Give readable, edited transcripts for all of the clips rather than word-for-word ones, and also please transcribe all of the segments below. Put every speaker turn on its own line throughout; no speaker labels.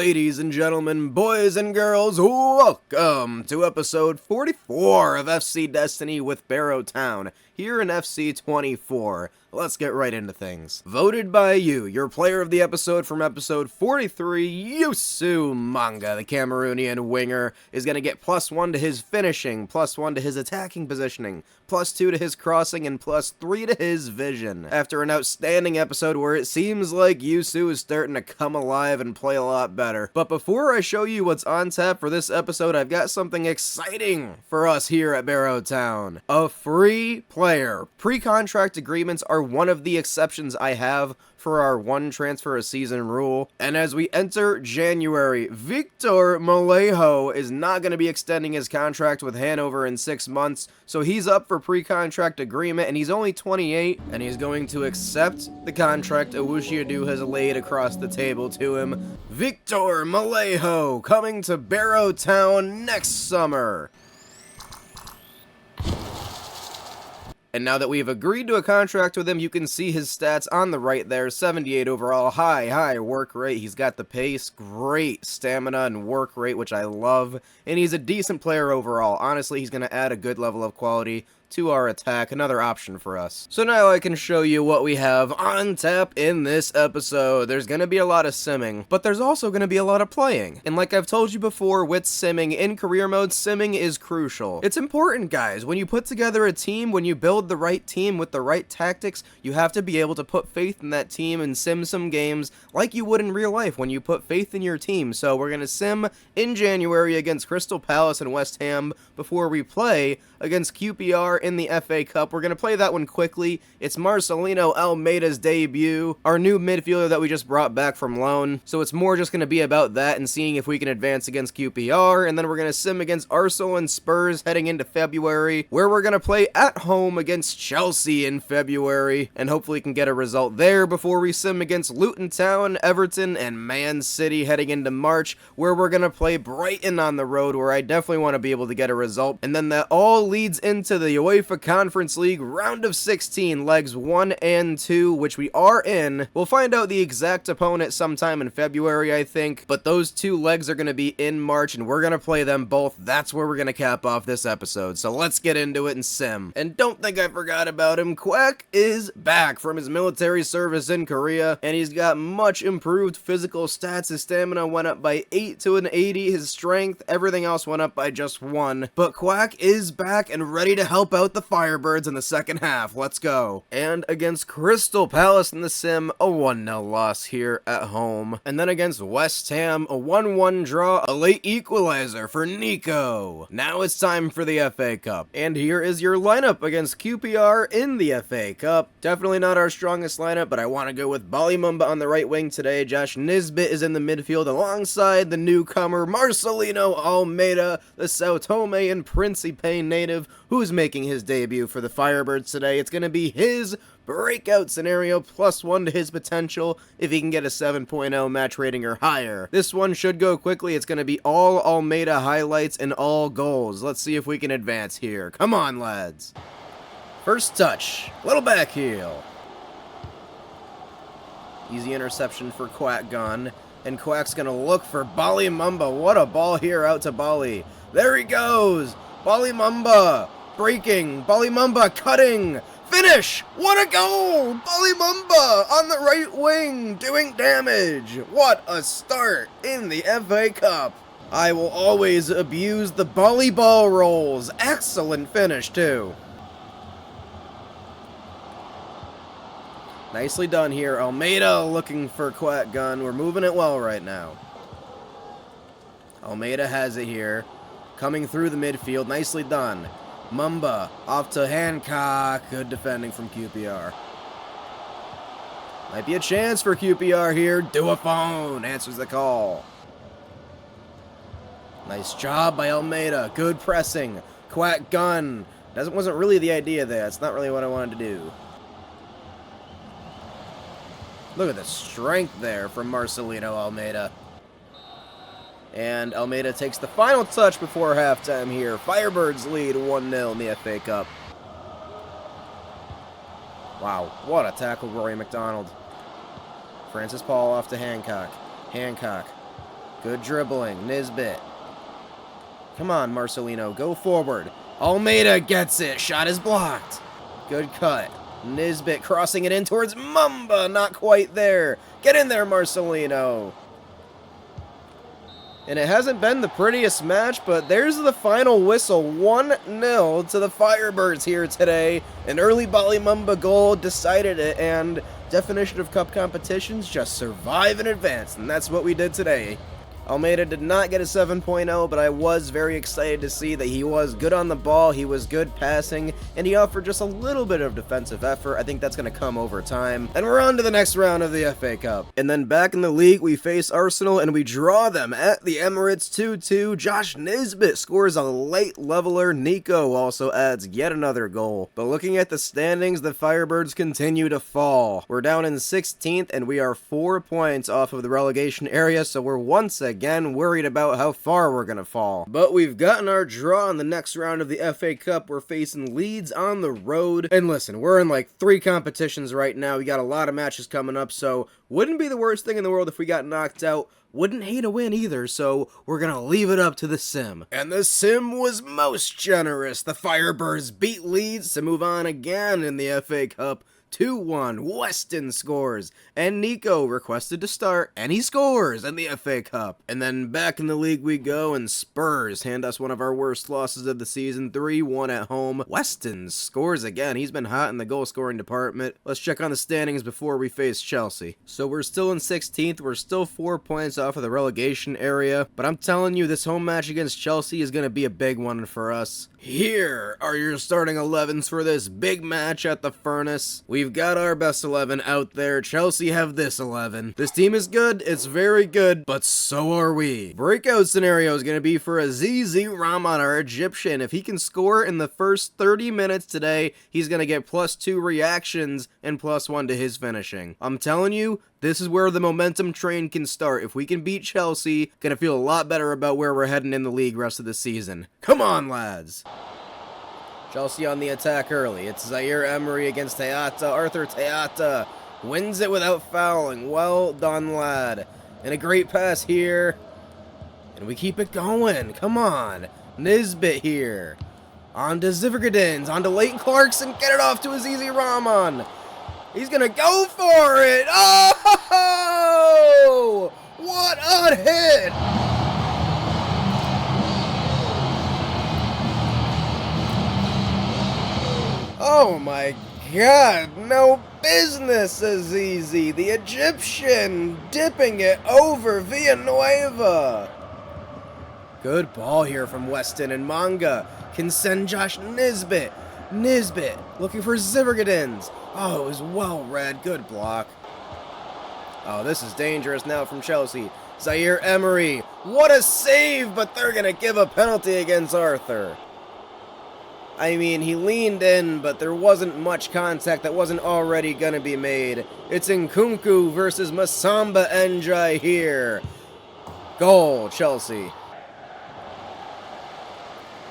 Ladies and gentlemen, boys and girls, welcome to episode 44 of FC Destiny with Barrow Town, here in FC 24. Let's get right into things. Voted by you, your player of the episode from episode 43, Yusu Manga, the Cameroonian winger, is going to get +1 to his finishing, +1 to his attacking positioning, +2 to his crossing, and +3 to his vision. After an outstanding episode where it seems like Yusu is starting to come alive and play a lot better. But before I show you what's on tap for this episode, I've got something exciting for us here at Barrow Town. A free player. Pre-contract agreements are one of the exceptions I have for our one transfer a season rule. And as we enter January, Victor Malejo is not going to be extending his contract with Hanover in 6 months, so he's up for pre-contract agreement, and he's only 28, and he's going to accept the contract Awushi Adu has laid across the table to him. Victor Malejo coming to Barrow Town next summer. And now that we've agreed to a contract with him, you can see his stats on the right there. 78 overall, high work rate. He's got the pace, great stamina and work rate, which I love. And he's a decent player overall. Honestly, he's going to add a good level of quality to our attack, another option for us. So now I can show you what we have on tap in this episode. There's gonna be a lot of simming, but there's also gonna be a lot of playing. And like I've told you before, with simming, in career mode, simming is crucial. It's important, guys. When you put together a team, when you build the right team with the right tactics, you have to be able to put faith in that team and sim some games like you would in real life when you put faith in your team. So we're gonna sim in January against Crystal Palace and West Ham before we play against QPR in the FA Cup. We're going to play that one quickly. It's Marcelino Almeida's debut, our new midfielder that we just brought back from loan. So it's more just going to be about that and seeing if we can advance against QPR. And then we're going to sim against Arsenal and Spurs heading into February, where we're going to play at home against Chelsea in February. And hopefully can get a result there before we sim against Luton Town, Everton, and Man City heading into March, where we're going to play Brighton on the road, where I definitely want to be able to get a result. And then that all leads into the UEFA Conference League round of 16, legs 1 and 2, which we are in. We'll find out the exact opponent sometime in February, I think, but those 2 legs are going to be in March, and we're going to play them both. That's where we're going to cap off this episode, so let's get into it and sim. And don't think I forgot about him. Quack is back from his military service in Korea, and he's got much improved physical stats. His stamina went up by 8 to an 80, his strength, everything else went up by just 1. But Quack is back and ready to help out the Firebirds in the second half. Let's go. And against Crystal Palace in the sim, a 1-0 loss here at home. And then against West Ham, a 1-1 draw, a late equalizer for Nico. Now it's time for the FA Cup. And here is your lineup against QPR in the FA Cup. Definitely not our strongest lineup, but I want to go with Bali Mumba on the right wing today. Josh Nisbet is in the midfield alongside the newcomer Marcelino Almeida, the Sao Tome and Principe native, who's making his debut for the Firebirds today. It's going to be his breakout scenario, +1 to his potential if he can get a 7.0 match rating or higher. This one should go quickly. It's going to be all Almeida highlights and all goals. Let's see if we can advance here. Come on, lads. First touch. Little back heel. Easy interception for Quack Gun. And Quack's going to look for Bali Mumba. What a ball here out to Bali. There he goes. Bali Mumba. Breaking. Bali Mumba cutting. Finish! What a goal! Bali Mumba on the right wing doing damage. What a start in the FA Cup. I will always abuse the Bali ball rolls. Excellent finish too. Nicely done here. Almeida looking for Quack Gun. We're moving it well right now. Almeida has it here. Coming through the midfield. Nicely done. Mumba off to Hancock. Good defending from QPR. Might be a chance for QPR here. Duophone answers the call. Nice job by Almeida. Good pressing. Quack Gun. Wasn't really the idea there. It's not really what I wanted to do. Look at the strength there from Marcelino Almeida. And Almeida takes the final touch before halftime here. Firebirds lead 1-0 in the FA Cup. Wow, what a tackle, Rory McDonald. Francis Paul off to Hancock. Hancock Good dribbling. Nisbet. Come on, Marcelino. Go forward. Almeida gets it. Shot is blocked. Good cut. Nisbet crossing it in towards Mamba. Not quite there. Get in there, Marcelino. And it hasn't been the prettiest match, but there's the final whistle. 1-0 to the Firebirds here today. An early Bali Mamba goal decided it, and definition of cup competitions, just survive and advance, and that's what we did today. Almeida did not get a 7.0, but I was very excited to see that he was good on the ball, he was good passing, and he offered just a little bit of defensive effort. I think that's going to come over time. And we're on to the next round of the FA Cup. And then back in the league, we face Arsenal, and we draw them at the Emirates 2-2. Josh Nisbet scores a late leveler. Nico also adds yet another goal. But looking at the standings, the Firebirds continue to fall. We're down in 16th, and we are 4 points off of the relegation area, so we're once again worried about how far we're gonna fall. But we've gotten our draw in the next round of the FA Cup. We're facing Leeds on the road. And listen, we're in like 3 competitions right now. We got a lot of matches coming up, so wouldn't be the worst thing in the world if we got knocked out. Wouldn't hate a win either, so we're gonna leave it up to the sim. And the sim was most generous. The Firebirds beat Leeds to move on again in the FA Cup. 2-1, Weston scores, and Nico requested to start, and he scores in the FA Cup. And then back in the league we go, and Spurs hand us one of our worst losses of the season, 3-1 at home. Weston scores again. He's been hot in the goal-scoring department. Let's check on the standings before we face Chelsea. So we're still in 16th. We're still 4 points off of the relegation area, but I'm telling you, this home match against Chelsea is going to be a big one for us. Here are your starting 11s for this big match at the Furnace. We've got our best 11 out there. Chelsea have this 11. This team is good, it's very good, but so are we. Breakout scenario is going to be for Azizi Rahman, our Egyptian. If he can score in the first 30 minutes today, he's going to get +2 reactions and +1 to his finishing. I'm telling you, this is where the momentum train can start. If we can beat Chelsea, gonna feel a lot better about where we're heading in the league rest of the season. Come on, lads! Chelsea on the attack early. It's Zaire Emery against Teata. Arthur Teata wins it without fouling. Well done, lad. And a great pass here. And we keep it going. Come on. Nisbet here. On to Zivergadins. On to Leighton Clarkson. Get it off to Azizi Rahman. He's gonna go for it! Oh! What a hit! Oh my god, no business, Azizi. The Egyptian dipping it over Villanueva. Good ball here from Weston, and Manga can send Josh Nisbet. Nisbet looking for Zivergadins. Oh, it was well read. Good block. Oh, this is dangerous now from Chelsea. Zaire Emery. What a save, but they're going to give a penalty against Arthur. I mean, he leaned in, but there wasn't much contact that wasn't already going to be made. It's Nkunku versus Masamba Njai here. Goal, Chelsea.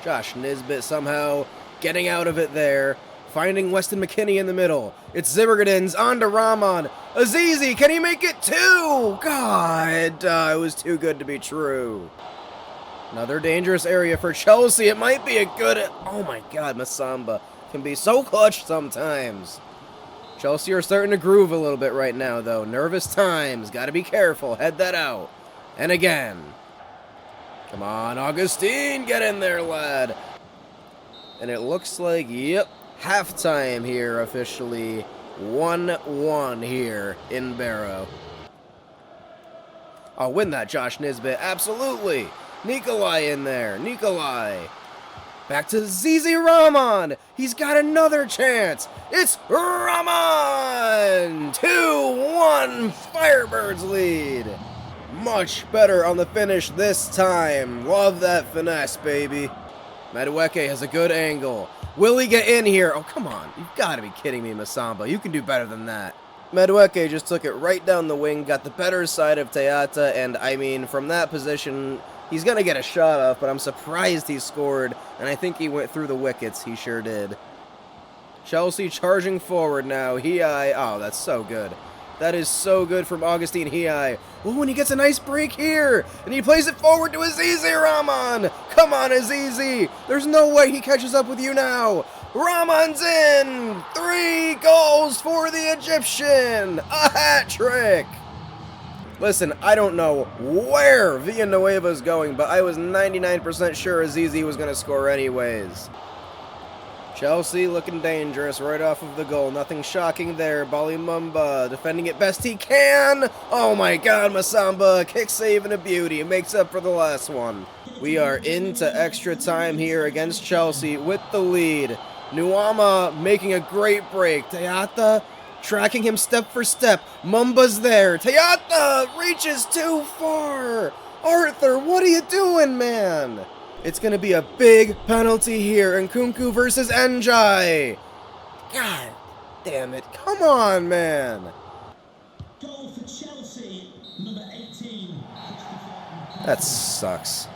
Josh Nisbet somehow getting out of it there. Finding Weston McKinney in the middle. It's Zivergadins on to Rahman. Azizi, can he make it 2? God, it was too good to be true. Another dangerous area for Chelsea. It might be a good... Oh my god, Masamba can be so clutch sometimes. Chelsea are starting to groove a little bit right now, though. Nervous times. Gotta be careful. Head that out. And again. Come on, Augustine. Get in there, lad. And it looks like, yep, halftime here officially. 1-1 here in Barrow. I'll win that, Josh Nisbet. Absolutely. Nikolai in there. Nikolai. Back to Zizi Rahman. He's got another chance. It's Rahman. 2-1. Firebirds lead. Much better on the finish this time. Love that finesse, baby. Madueke has a good angle. Will he get in here? Oh, come on. You've got to be kidding me, Masamba. You can do better than that. Madueke just took it right down the wing, got the better side of Teata, and, I mean, from that position, he's going to get a shot off, but I'm surprised he scored, and I think he went through the wickets. He sure did. Chelsea charging forward now. Oh, that's so good. That is so good from Augustine Hiei. Oh, and he gets a nice break here. And he plays it forward to Azizi Rahman. Come on, Azizi. There's no way he catches up with you now. Rahman's in. 3 goals for the Egyptian. A hat trick. Listen, I don't know where Villanueva's going, but I was 99% sure Azizi was going to score anyways. Chelsea looking dangerous right off of the goal. Nothing shocking there. Bali Mumba defending it best he can. Oh my god, Masamba. Kick save and a beauty. Makes up for the last one. We are into extra time here against Chelsea with the lead. Nuama making a great break. Teata tracking him step for step. Mumba's there. Teata reaches too far. Arthur, what are you doing, man? It's going to be a big penalty here in Nkunku versus Njai. God damn it. Come on, man.
Goal for Chelsea, number 18.
That sucks.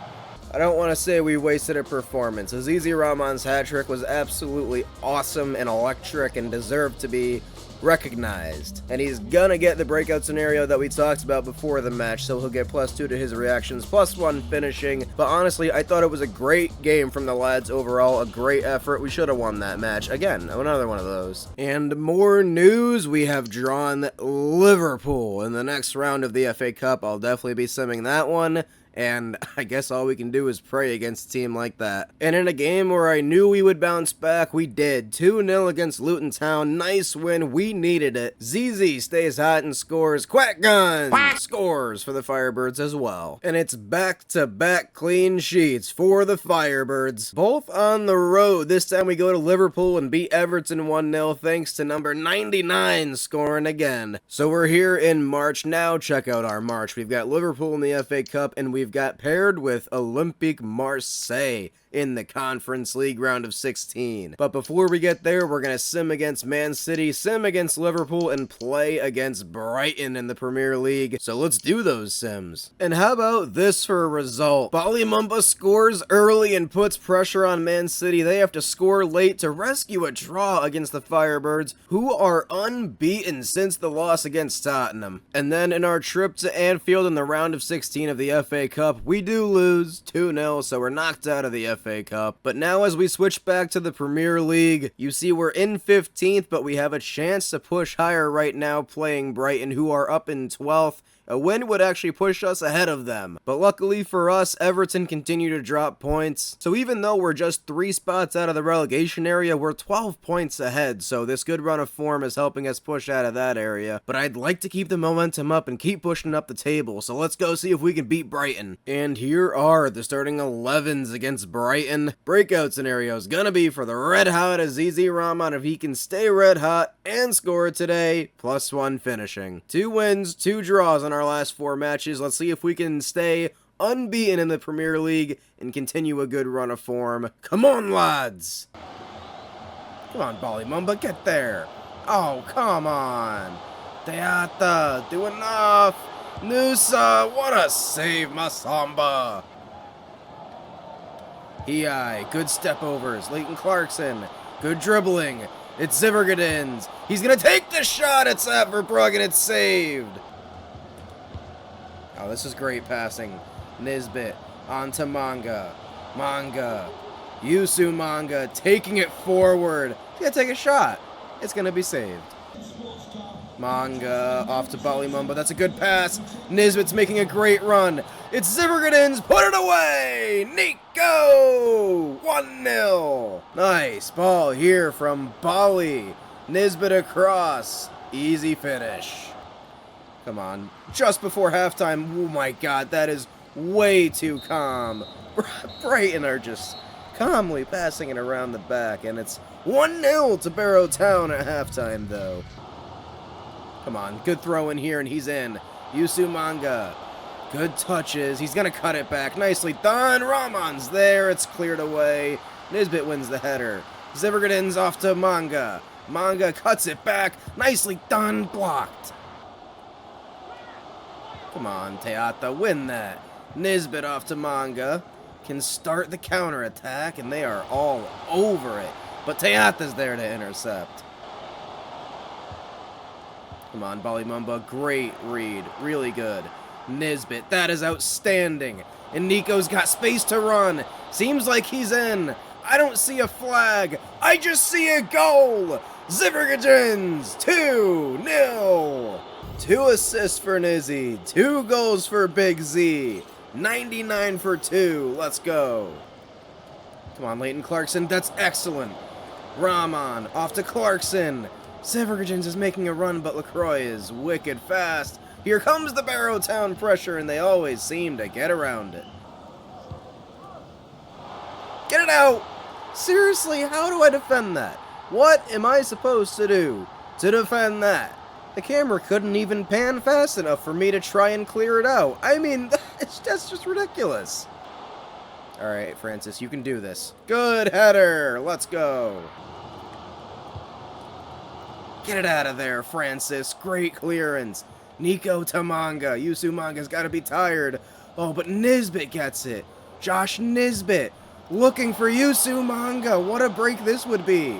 I don't want to say we wasted a performance. Azizi Rahman's hat trick was absolutely awesome and electric and deserved to be recognized. And he's gonna get the breakout scenario that we talked about before the match, so he'll get +2 to his reactions, +1 finishing. But honestly, I thought it was a great game from the lads overall, a great effort. We should have won that match. Again, another one of those. And more news, we have drawn Liverpool in the next round of the FA Cup. I'll definitely be simming that one. And I guess all we can do is pray against a team like that. And in a game where I knew we would bounce back, we did. 2-0 against Luton Town. Nice win. We needed it. ZZ stays hot and scores. Quack Gun scores for the Firebirds as well. And it's back-to-back clean sheets for the Firebirds. Both on the road. This time we go to Liverpool and beat Everton 1-0 thanks to number 99 scoring again. So we're here in March. Now check out our March. We've got Liverpool in the FA Cup and we've got paired with Olympique Marseille in the Conference League round of 16. But before we get there, we're going to sim against Man City, sim against Liverpool, and play against Brighton in the Premier League. So let's do those sims. And how about this for a result? Bali Mumba scores early and puts pressure on Man City. They have to score late to rescue a draw against the Firebirds, who are unbeaten since the loss against Tottenham. And then in our trip to Anfield in the round of 16 of the FA Cup, we do lose 2-0, so we're knocked out of the FA Cup. But now as we switch back to the Premier League, you see we're in 15th, but we have a chance to push higher right now playing Brighton, who are up in 12th. A win would actually push us ahead of them. But luckily for us, Everton continue to drop points. So even though we're just 3 spots out of the relegation area, we're 12 points ahead. So this good run of form is helping us push out of that area. But I'd like to keep the momentum up and keep pushing up the table. So let's go see if we can beat Brighton. And here are the starting 11s against Brighton. Breakout scenario is gonna be for the red hot Azizi Rahman if he can stay red hot and score today. +1 finishing. 2 wins, 2 draws on our last 4 matches. Let's see if we can stay unbeaten in the Premier League and continue a good run of form. Come on, lads! Come on, Bali Mumba, get there! Oh, come on! Teata, do enough! Nusa, what a save, Masamba! Hiei, good step overs. Leighton Clarkson, good dribbling. It's Zivvergadins. He's gonna take the shot. It's at Verbrugge and it's saved. Oh, this is great passing. Nisbet onto Manga. Manga. Yusu Manga taking it forward. He's gonna take a shot. It's gonna be saved. Manga off to Bali Mumba. That's a good pass. Nisbet's making a great run. It's Zivvergadins. Put it away. Nico. 1-0. Nice ball here from Bali. Nisbet across. Easy finish. Come on. Just before halftime. Oh my god, that is way too calm. Brighton are just calmly passing it around the back, and it's 1-0 to Barrow Town at halftime, though. Come on, good throw in here, and he's in. Yusu Manga. Good touches. He's going to cut it back. Nicely done. Rahman's there. It's cleared away. Nisbet wins the header. Zivvergadins off to Manga. Manga cuts it back. Nicely done. Blocked. Come on, Teata. Win that. Nisbet off to Manga. Can start the counterattack, and they are all over it. But Teata's there to intercept. Come on, Balimumba. Great read. Really good. Nisbet. That is outstanding. And Nico's got space to run. Seems like he's in. I don't see a flag. I just see a goal. Zivvergagens. 2-0. 2 assists for Nizzy. 2 goals for Big Z. 99 for 2. Let's go. Come on, Leighton Clarkson. That's excellent. Rahman. Off to Clarkson. Zivvergagens is making a run, but LaCroix is wicked fast. Here comes the Barrow Town pressure, and they always seem to get around it. Get it out! Seriously, how do I defend that? What am I supposed to do to defend that? The camera couldn't even pan fast enough for me to try and clear it out. I mean, that's just ridiculous. Alright, Francis, you can do this. Good header! Let's go! Get it out of there, Francis. Great clearance. Nico to Manga. Yusu Manga's got to be tired. Oh, but Nisbet gets it. Josh Nisbet looking for Yusu Manga. What a break this would be.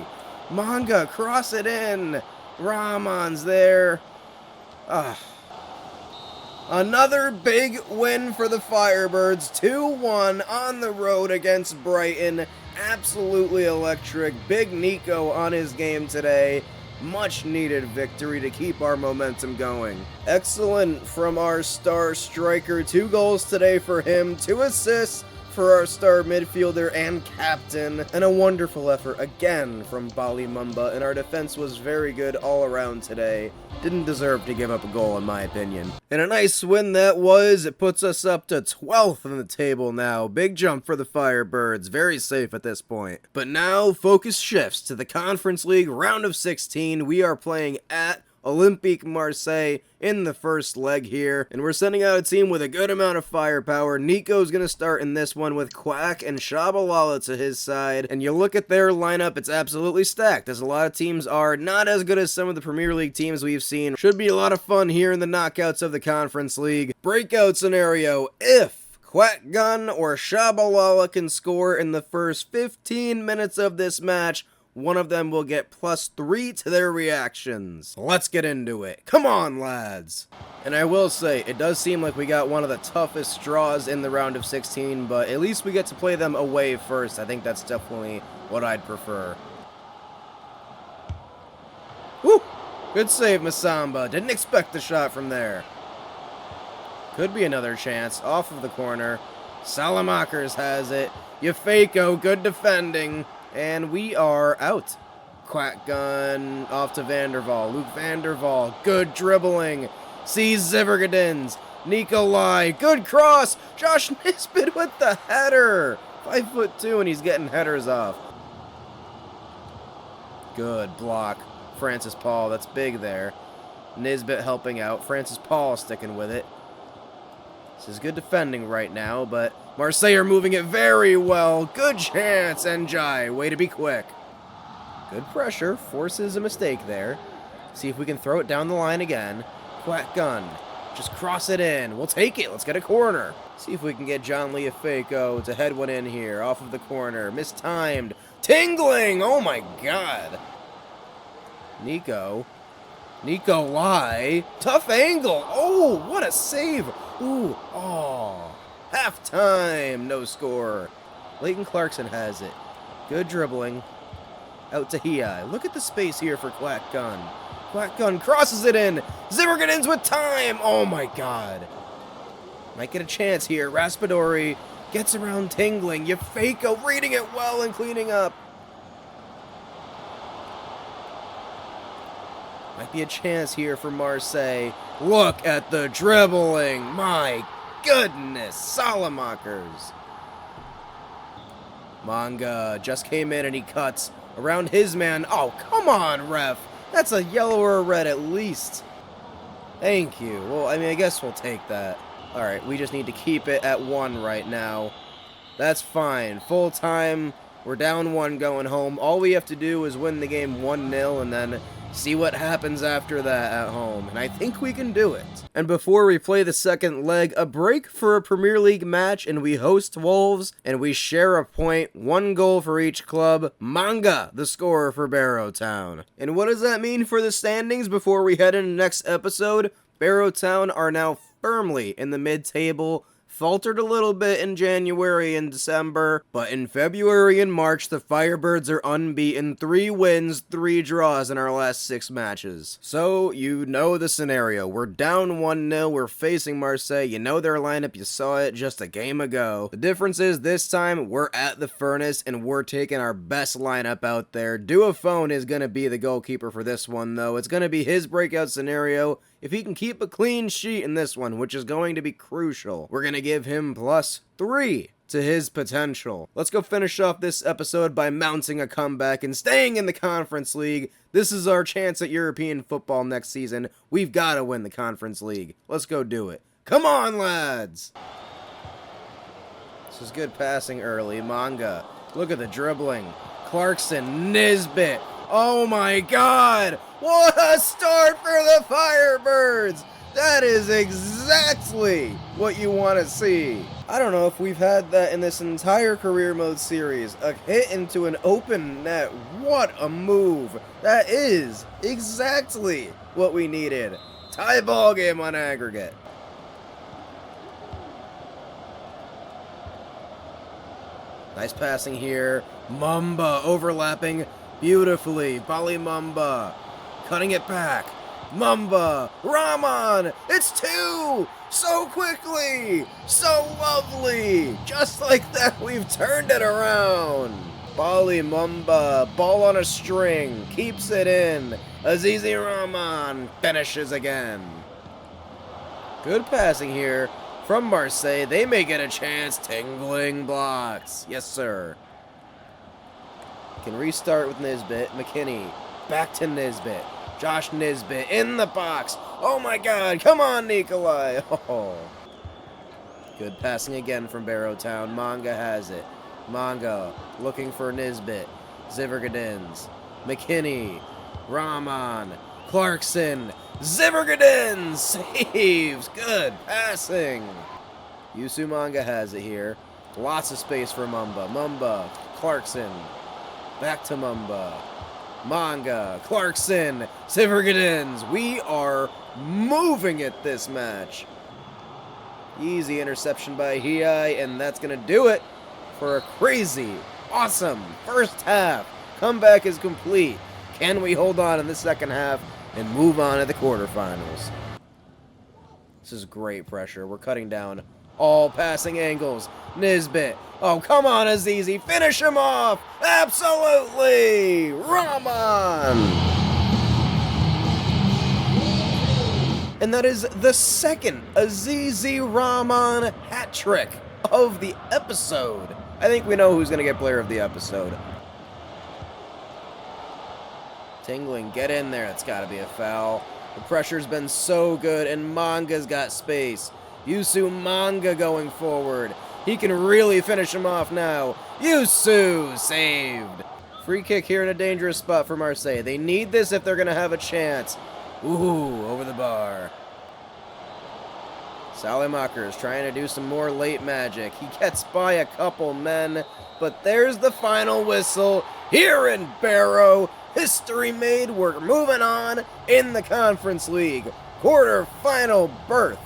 Manga, cross it in. Rahman's there. Another big win for the Firebirds. 2-1 on the road against Brighton. Absolutely electric. Big Nico on his game today. Much needed victory to keep our momentum going. Excellent from our star striker. 2 goals today for him. 2 assists for our star midfielder and captain. And a wonderful effort again from Balimumba. And our defense was very good all around today. Didn't deserve to give up a goal in my opinion. And a nice win that was. It puts us up to 12th in the table now. Big jump for the Firebirds. Very safe at this point. But now focus shifts to the Conference League round of 16. We are playing at Olympique Marseille in the first leg here, and we're sending out a team with a good amount of firepower. Nico's going to start in this one with Quack and Shabalala to his side, and you look at their lineup, it's absolutely stacked, as a lot of teams are not as good as some of the Premier League teams we've seen. Should be a lot of fun here in the knockouts of the Conference League. Breakout scenario, if Quack Gun or Shabalala can score in the first 15 minutes of this match, one of them will get +3 to their reactions. Let's get into it. Come on, lads. And I will say, it does seem like we got one of the toughest draws in the round of 16, but at least we get to play them away first. I think that's definitely what I'd prefer. Woo! Good save, Masamba. Didn't expect the shot from there. Could be another chance. Off of the corner. Salamakers has it. Yafeko, good defending. And we are out. Quack Gun off to Vanderval. Luke Vanderval. Good dribbling. Sees Zivvergagens. Nikolai. Good cross. Josh Nisbet with the header. 5'2", and he's getting headers off. Good block. Francis Paul. That's big there. Nisbet helping out. Francis Paul sticking with it. This is good defending right now, but Marseille are moving it very well. Good chance, Njai. Way to be quick. Good pressure. Forces a mistake there. See if we can throw it down the line again. Quack Gun. Just cross it in. We'll take it. Let's get a corner. See if we can get John Leafeco to head one in here. Off of the corner. Mistimed. Tingling. Oh, my God. Nico. Nikolai. Tough angle. Oh, what a save. Ooh, oh. Halftime. No score. Leighton Clarkson has it. Good dribbling. Out to Hiai. Look at the space here for Quack Gun. Quack Gun crosses it in. Zivvergagens with time. Oh, my God. Might get a chance here. Raspadori gets around Tingling. Yafeko reading it well and cleaning up. Might be a chance here for Marseille. Look at the dribbling. My goodness. Salamakers. Manga just came in and he cuts around his man. Oh, come on, ref. That's a yellow or a red at least. Thank you. Well, I mean, I guess we'll take that. All right, we just need to keep it at 1 right now. That's fine. Full time. We're down 1 going home. All we have to do is win the game 1-0 and then see what happens after that at home, and I think we can do it. And before we play the second leg, a break for a Premier League match, and we host Wolves, and we share a point, 1 goal for each club. Manga, the scorer for Barrow Town. And what does that mean for the standings before we head into next episode? Barrow Town are now firmly in the mid-table, faltered a little bit in January and December, but in February and March, the Firebirds are unbeaten, 3 wins, 3 draws in our last 6 matches. So, you know the scenario. We're down 1-0, we're facing Marseille, you know their lineup, you saw it just a game ago. The difference is, this time, we're at the Furnace, and we're taking our best lineup out there. Duafone is going to be the goalkeeper for this one, though. It's going to be his breakout scenario. If he can keep a clean sheet in this one, which is going to be crucial, we're going to give him +3 to his potential. Let's go finish off this episode by mounting a comeback and staying in the Conference League. This is our chance at European football next season. We've got to win the Conference League. Let's go do it. Come on, lads! This is good passing early. Manga. Look at the dribbling. Clarkson, Nisbet. Oh my god! What a start for the Firebirds! That is exactly what you want to see. I don't know if we've had that in this entire career mode series. A hit into an open net. What a move. That is exactly what we needed. Tie ball game on aggregate. Nice passing here. Mamba overlapping beautifully. Bali Mamba cutting it back. Mamba, Rahman, it's 2! So quickly! So lovely! Just like that, we've turned it around! Bali Mamba, ball on a string, keeps it in. Azizi Rahman finishes again. Good passing here from Marseille. They may get a chance. Tingling blocks. Yes, sir. Can restart with Nisbet. McKinney, back to Nisbet. Josh Nisbet in the box. Oh my god, come on, Nikolai. Oh. Good passing again from Barrow Town. Manga has it. Manga looking for Nisbet. Zivergadins. McKinney. Rahman. Clarkson. Zivergadins saves. Good passing. Yusu Manga has it here. Lots of space for Mamba. Mamba. Clarkson. Back to Mamba. Manga, Clarkson, Zivergadins. We are moving at this match. Easy interception by Hiai, and that's going to do it for a crazy, awesome first half. Comeback is complete. Can we hold on in the second half and move on to the quarterfinals? This is great pressure. We're cutting down all passing angles. Nisbet. Oh, come on, Azizi. Finish him off. Absolutely. Rahman. And that is the second Azizi Rahman hat trick of the episode. I think we know who's going to get player of the episode. Tingling, get in there. It's got to be a foul. The pressure's been so good, and Manga's got space. Yusu Manga going forward. He can really finish him off now. Yusu saved. Free kick here in a dangerous spot for Marseille. They need this if they're going to have a chance. Ooh, over the bar. Salamaker is trying to do some more late magic. He gets by a couple men, but there's the final whistle here in Barrow. History made. We're moving on in the Conference League. Quarter-final berth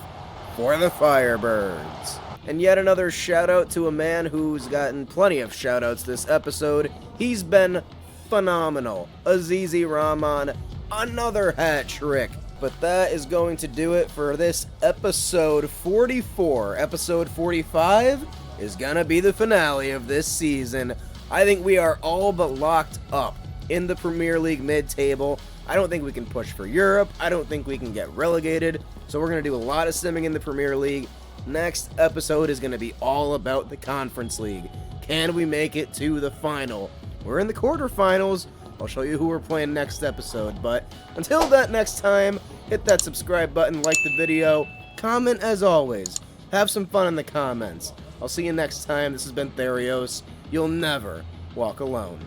for the Firebirds. And yet another shout-out to a man who's gotten plenty of shout-outs this episode. He's been phenomenal. Azizi Rahman, another hat trick. But that is going to do it for this episode 44. Episode 45 is gonna be the finale of this season. I think we are all but locked up in the Premier League mid-table. I don't think we can push for Europe. I don't think we can get relegated. So we're going to do a lot of simming in the Premier League. Next episode is going to be all about the Conference League. Can we make it to the final? We're in the quarterfinals. I'll show you who we're playing next episode. But until that next time, hit that subscribe button, like the video, comment as always. Have some fun in the comments. I'll see you next time. This has been Therios. You'll never walk alone.